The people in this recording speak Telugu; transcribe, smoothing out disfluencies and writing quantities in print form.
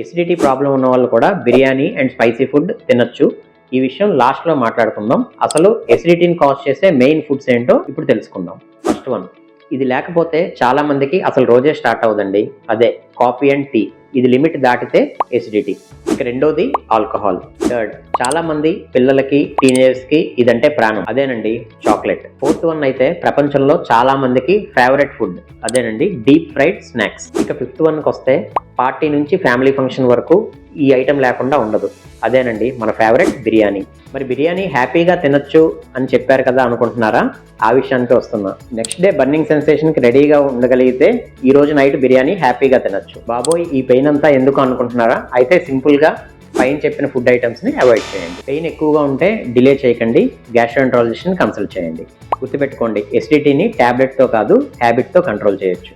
ఎసిడిటీ ప్రాబ్లం ఉన్న వాళ్ళు కూడా బిర్యానీ అండ్ స్పైసీ ఫుడ్ తినొచ్చు. ఈ విషయం లాస్ట్లో మాట్లాడుకుందాం. అసలు ఎసిడిటీని కాజ్ చేసే మెయిన్ ఫుడ్స్ ఏంటో ఇప్పుడు తెలుసుకుందాం. ఫస్ట్ వన్, ఇది లేకపోతే చాలా మందికి అసలు రోజే స్టార్ట్ అవుదండి. అదే కాఫీ అండ్ టీ. ఇది లిమిట్ దాటితే ఎసిడిటీ. ఇక రెండోది ఆల్కహాల్. థర్డ్, చాలా మంది పిల్లలకి టీనేజర్స్ కి ఇదంటే ప్రాణం. అదేనండి చాక్లెట్. ఫోర్త్ వన్ అయితే ప్రపంచంలో చాలా మందికి ఫేవరెట్ ఫుడ్. అదేనండి డీప్ ఫ్రైడ్ స్నాక్స్. ఇక ఫిఫ్త్ వన్కి వస్తే పార్టీ నుంచి ఫ్యామిలీ ఫంక్షన్ వరకు ఈ ఐటెం లేకుండా ఉండదు. అదేనండి మన ఫేవరెట్ బిర్యానీ. మరి బిర్యానీ హ్యాపీగా తినొచ్చు అని చెప్పారు కదా అనుకుంటున్నారా? ఆ విషయానికి వస్తున్నా. నెక్స్ట్ డే బర్నింగ్ సెన్సేషన్కి రెడీగా ఉండగలిగితే ఈ రోజు నైట్ బిర్యానీ హ్యాపీగా తినొచ్చు. బాబోయ్ ఈ పెయిన్ అంతా ఎందుకు అనుకుంటున్నారా? అయితే సింపుల్గా పైన చెప్పిన ఫుడ్ ఐటమ్స్ని అవాయిడ్ చేయండి. పెయిన్ ఎక్కువగా ఉంటే డిలే చేయకండి, గ్యాస్ట్రోఎంట్రాలజిస్ట్ని కన్సల్ట్ చేయండి. గుర్తుపెట్టుకోండి, ఎసిడిటీని ట్యాబ్లెట్తో కాదు హ్యాబిట్తో కంట్రోల్ చేయొచ్చు.